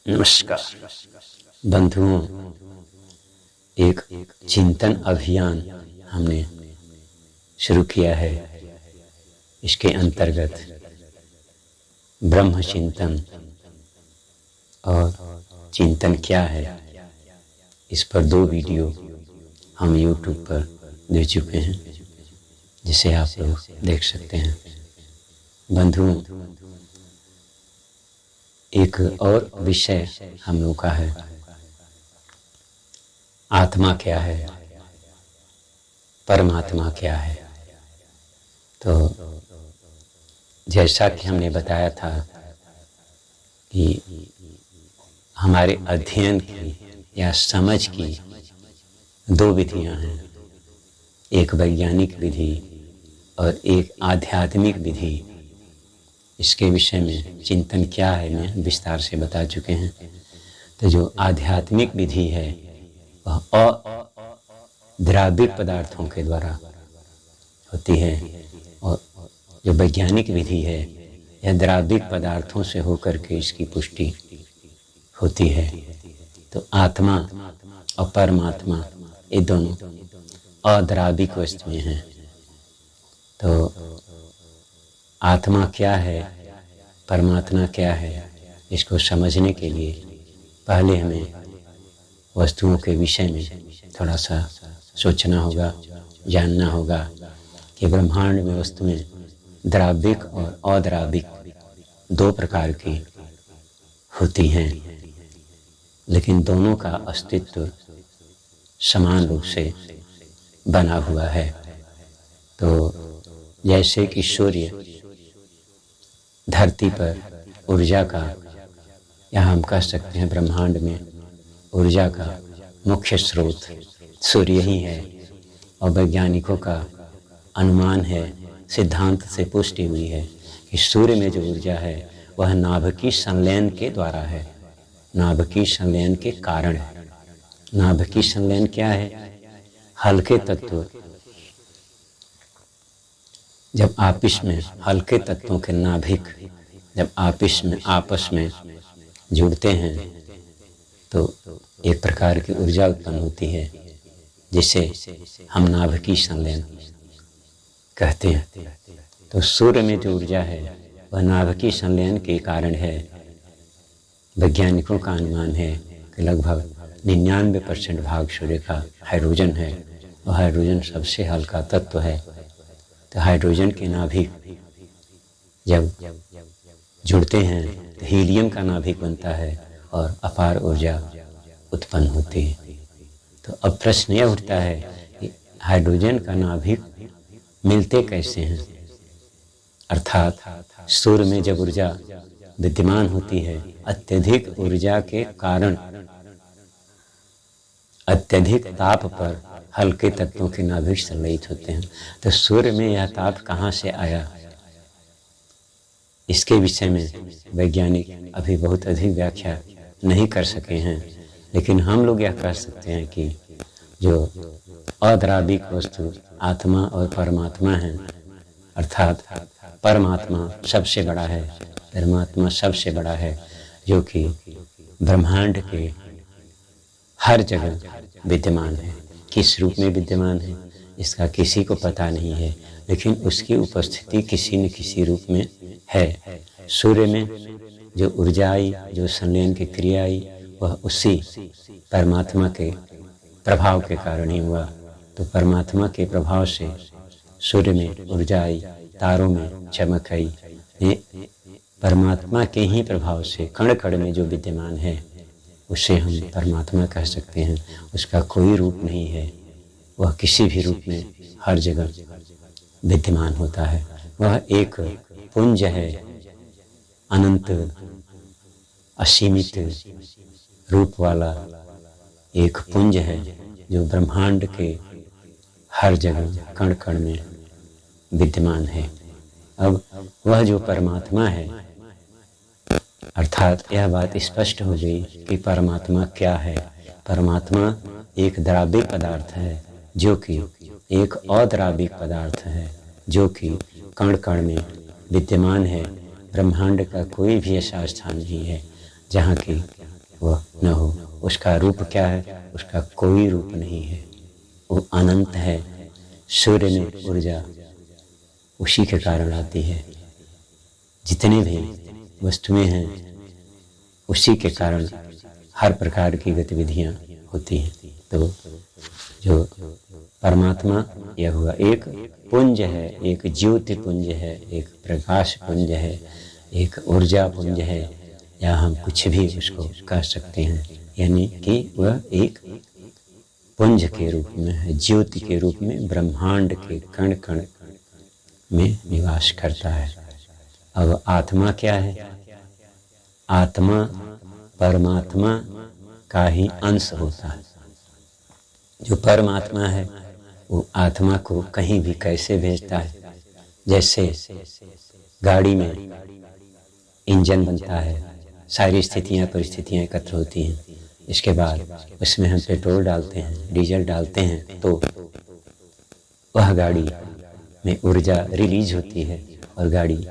नमस्कार बंधुओं, एक चिंतन अभियान हमने शुरू किया है। इसके अंतर्गत ब्रह्म चिंतन और चिंतन क्या है, इस पर 2 वीडियो हम YouTube पर दे चुके हैं, जिसे आप लोग देख सकते हैं। बंधुओं, एक और विषय हम लोग का है, आत्मा क्या है, परमात्मा क्या है। तो जैसा कि हमने बताया था कि हमारे अध्ययन की या समझ की 2 विधियां हैं, एक वैज्ञानिक विधि और एक आध्यात्मिक विधि। इसके विषय में चिंतन क्या है मैं विस्तार से बता चुके हैं। तो जो आध्यात्मिक विधि है वह अद्राव्यिक पदार्थों के द्वारा होती है, और जो वैज्ञानिक विधि है यह द्राव्यिक पदार्थों से होकर के इसकी पुष्टि होती है। तो आत्मा और परमात्मा ये दोनों अद्राव्यिक वस्तुएं हैं। तो आत्मा क्या है, परमात्मा क्या है, इसको समझने के लिए पहले हमें वस्तुओं के विषय में थोड़ा सा सोचना होगा, जानना होगा कि ब्रह्मांड में वस्तुएं द्राव्यिक और अद्राव्यिक 2 प्रकार की होती हैं, लेकिन दोनों का अस्तित्व समान रूप से बना हुआ है। तो जैसे कि सूर्य धरती पर ऊर्जा का, या हम कह सकते हैं ब्रह्मांड में ऊर्जा का मुख्य स्रोत सूर्य ही है, और वैज्ञानिकों का अनुमान है, सिद्धांत से पुष्टि हुई है कि सूर्य में जो ऊर्जा है वह नाभिकीय संलयन के द्वारा है, नाभिकीय संलयन के कारण है। नाभिकीय संलयन क्या है? हल्के तत्व जब आपस में, हल्के तत्वों के नाभिक जब आपस में जुड़ते हैं तो एक प्रकार की ऊर्जा उत्पन्न होती है, जिसे हम नाभिकीय संलयन कहते हैं। तो सूर्य में जो ऊर्जा है वह नाभिकीय संलयन के कारण है। वैज्ञानिकों का अनुमान है कि लगभग 99% भाग सूर्य का हाइड्रोजन है, और हाइड्रोजन सबसे हल्का तत्व है। तो हाइड्रोजन के नाभिक जब जुड़ते हैं तो हीलियम का नाभिक बनता है और अपार ऊर्जा उत्पन्न होती है। तो अब प्रश्न यह उठता है कि हाइड्रोजन का नाभिक मिलते कैसे हैं? अर्थात सूर्य में जब ऊर्जा विद्यमान होती है, अत्यधिक ऊर्जा के कारण अत्यधिक ताप पर हल्के तत्वों के नाभिक संलयित होते हैं। तो सूर्य में यह ताप कहाँ से आया, इसके विषय में वैज्ञानिक अभी बहुत अधिक व्याख्या नहीं कर सके हैं, लेकिन हम लोग यह कह सकते हैं कि जो अद्राव्यिक वस्तु आत्मा और परमात्मा है, अर्थात परमात्मा सबसे बड़ा है, परमात्मा सबसे बड़ा है, जो कि ब्रह्मांड के हर जगह विद्यमान है। किस रूप में विद्यमान है इसका किसी को पता नहीं है, लेकिन उसकी उपस्थिति किसी न किसी रूप में है। सूर्य में जो ऊर्जा आई, जो संलयन की क्रिया आई, वह उसी परमात्मा के प्रभाव के कारण ही हुआ। तो परमात्मा के प्रभाव से सूर्य में ऊर्जा आई, तारों में चमक आई। ये परमात्मा के ही प्रभाव से कण कण में जो विद्यमान है उसे हम परमात्मा कह सकते हैं। उसका कोई रूप नहीं है, वह किसी भी रूप में हर जगह विद्यमान होता है। वह एक पुंज है, अनंत असीमित रूप वाला एक पुंज है, जो ब्रह्मांड के हर जगह कण कण में विद्यमान है। अब वह जो परमात्मा है, अर्थात यह बात स्पष्ट हो गई कि परमात्मा क्या है। परमात्मा एक द्राव्यिक पदार्थ है, जो कि एक अद्राव्यिक पदार्थ है, जो कि कण कण में विद्यमान है। ब्रह्मांड का कोई भी ऐसा स्थान नहीं है जहाँ की वह न हो। उसका रूप क्या है? उसका कोई रूप नहीं है, वो अनंत है। सूर्य में ऊर्जा उसी के कारण आती है, जितने भी वस्तुएं हैं उसी के कारण हर प्रकार की गतिविधियां होती हैं। तो जो परमात्मा यह हुआ, एक पुंज है, एक ज्योति पुंज है, एक प्रकाश पुंज है, एक ऊर्जा पुंज है, या हम कुछ भी उसको कह सकते हैं। यानी कि वह एक पुंज के रूप में है, ज्योति के रूप में ब्रह्मांड के कण कण में निवास करता है। अब आत्मा क्या है? आत्मा परमात्मा का ही अंश होता है। जो परमात्मा है वो आत्मा को कहीं भी कैसे भेजता है? जैसे गाड़ी में इंजन बनता है, सारी स्थितियां परिस्थितियां एकत्र होती हैं, इसके बाद उसमें हम पेट्रोल डालते हैं, डीजल डालते हैं, तो वह गाड़ी में ऊर्जा रिलीज होती है और गाड़ी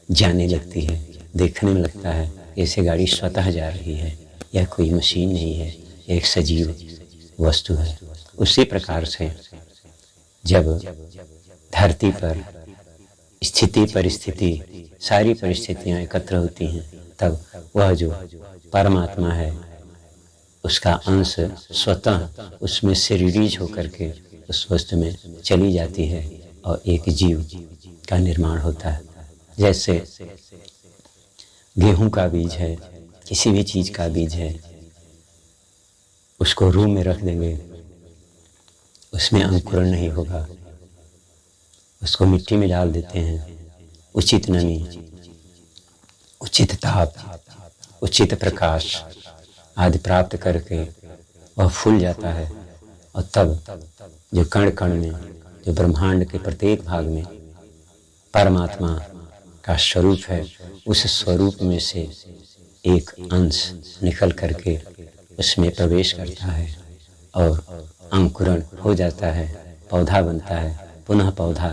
जाने लगती है। देखने में लगता है ऐसे गाड़ी स्वतः जा रही है, यह कोई मशीन नहीं है, एक सजीव वस्तु है। उसी प्रकार से जब धरती पर स्थिति परिस्थिति सारी परिस्थितियां एकत्र होती हैं, तब वह जो परमात्मा है उसका अंश स्वतः उसमें से रिलीज होकर के उस वस्तु में चली जाती है और एक जीव का निर्माण होता है। जैसे गेहूं का बीज है, किसी भी चीज का बीज है, उसको रूम में रख देंगे, उसमें अंकुरण नहीं होगा। उसको मिट्टी में डाल देते हैं, उचित नमी, उचित ताप, उचित प्रकाश आदि प्राप्त करके वह फूल जाता है। और तब जो कण कण में, जो ब्रह्मांड के प्रत्येक भाग में परमात्मा का स्वरूप है, उस स्वरूप में से एक अंश निकल करके उसमें प्रवेश करता है और अंकुरण हो जाता है, पौधा बनता है। पुनः पौधा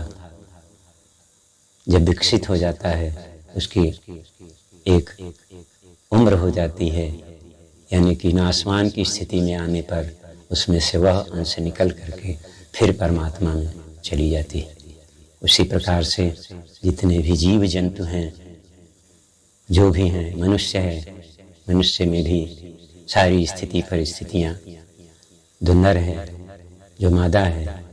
जब विकसित हो जाता है, उसकी एक उम्र हो जाती है, यानी कि नासमान की स्थिति में आने पर उसमें से वह अंश निकल करके फिर परमात्मा में चली जाती है। उसी प्रकार से जितने भी जीव जंतु हैं, जो भी हैं, मनुष्य है, मनुष्य में भी सारी स्थिति परिस्थितियां, जो नर है, जो मादा है,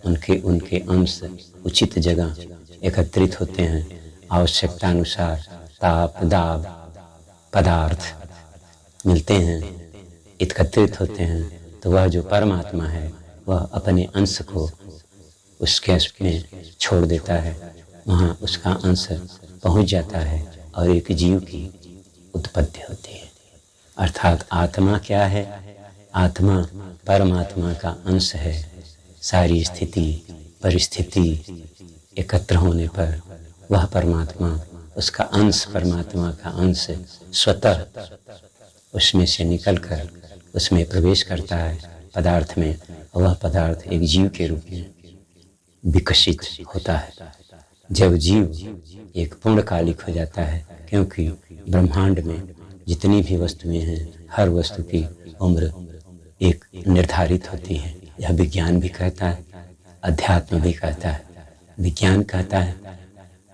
उनके उनके अंश उचित जगह एकत्रित होते हैं। आवश्यकता अनुसार ताप दाब पदार्थ मिलते हैं, एकत्रित होते हैं, तो वह जो परमात्मा है वह अपने अंश को उसके में छोड़ देता है, वहाँ उसका अंश पहुँच जाता है और एक जीव की उत्पत्ति होती है। अर्थात आत्मा क्या है? आत्मा परमात्मा का अंश है। सारी स्थिति परिस्थिति एकत्र होने पर वह परमात्मा, उसका अंश, परमात्मा का अंश स्वतः उसमें से निकलकर उसमें प्रवेश करता है पदार्थ में, और वह पदार्थ एक जीव के रूप में विकसित होता है। जब जीव एक पूर्णकालिक हो जाता है, क्योंकि ब्रह्मांड में जितनी भी वस्तुएं हैं, हर वस्तु की उम्र एक निर्धारित होती है। यह विज्ञान भी कहता है, अध्यात्म भी कहता है। विज्ञान कहता है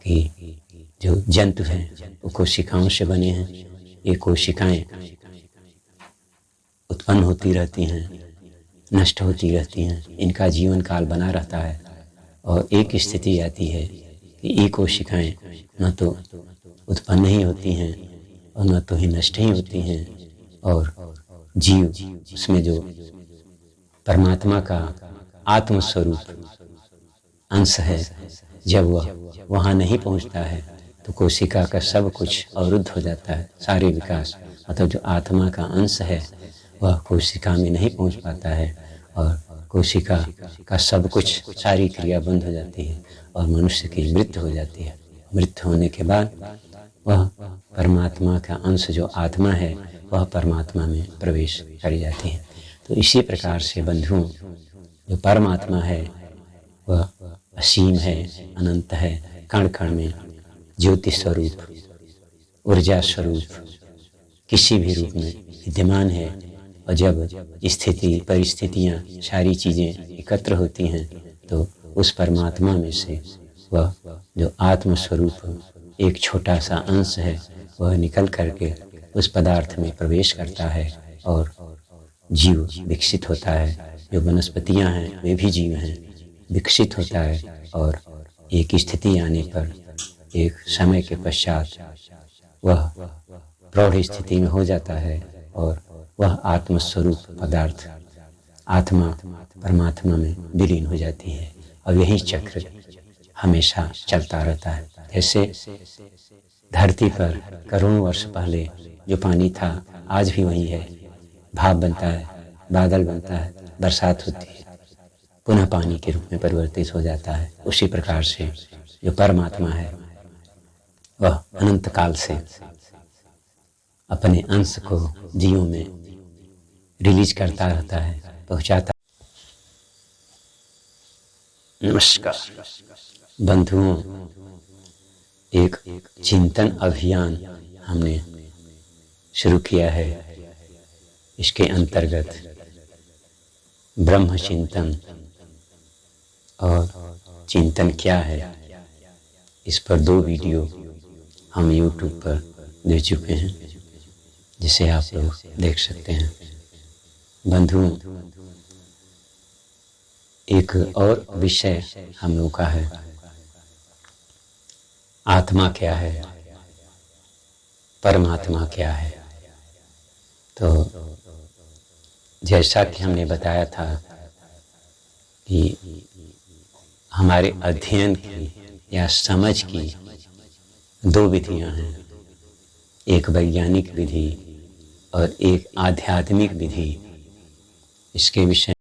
कि जो जंतु हैं वो कोशिकाओं से बने हैं, ये कोशिकाएं उत्पन्न होती रहती हैं, नष्ट होती रहती हैं, इनका जीवन काल बना रहता है। और एक स्थिति आती है कि ये कोशिकाएं न तो उत्पन्न ही होती हैं और न तो ही नष्ट ही होती हैं, और जीव उसमें जो परमात्मा का आत्मस्वरूप अंश है, जब वह वहाँ नहीं पहुँचता है तो कोशिका का सब कुछ अवरुद्ध हो जाता है। सारे विकास, मतलब जो आत्मा का अंश है वह कोशिका में नहीं पहुँच पाता है और कोशिका का सब कुछ, सारी क्रिया बंद हो जाती है और मनुष्य की मृत्यु हो जाती है। मृत्यु होने के बाद वह परमात्मा का अंश जो आत्मा है वह परमात्मा में प्रवेश कर जाती है। तो इसी प्रकार से बंधुओं, जो परमात्मा है वह असीम है, अनंत है, कण कण में ज्योति स्वरूप, ऊर्जा स्वरूप किसी भी रूप में विद्यमान है, और जब स्थिति परिस्थितियाँ सारी चीज़ें एकत्र होती हैं तो उस परमात्मा में से वह जो आत्मस्वरूप एक छोटा सा अंश है वह निकल करके उस पदार्थ में प्रवेश करता है और जीव विकसित होता है। जो वनस्पतियाँ हैं वे भी जीव हैं, विकसित होता है और एक स्थिति आने पर एक समय के पश्चात वह प्रौढ़ स्थिति में हो जाता है और वह आत्मस्वरूप पदार्थ आत्मा परमात्मा में विलीन हो जाती है। और यही चक्र हमेशा चलता रहता है। जैसे धरती पर करोड़ों वर्ष पहले जो पानी था आज भी वही है, भाप बनता है, बादल बनता है, बरसात होती है, पुनः पानी के रूप में परिवर्तित हो जाता है। उसी प्रकार से जो परमात्मा है वह अनंत काल से अपने अंश को जीवों में रिलीज करता रहता है, पहुंचाता। नमस्कार बंधुओं, एक चिंतन अभियान हमने शुरू किया है। इसके अंतर्गत ब्रह्म चिंतन और चिंतन क्या है, इस पर 2 वीडियो हम YouTube पर दे चुके हैं, जिसे आप लोग देख सकते हैं। बंधुओं, एक और विषय हम लोग का है, आत्मा क्या है, परमात्मा क्या है। तो जैसा कि हमने बताया था कि हमारे अध्ययन की या समझ की 2 विधियां हैं, एक वैज्ञानिक विधि और एक आध्यात्मिक विधि। इसके विषय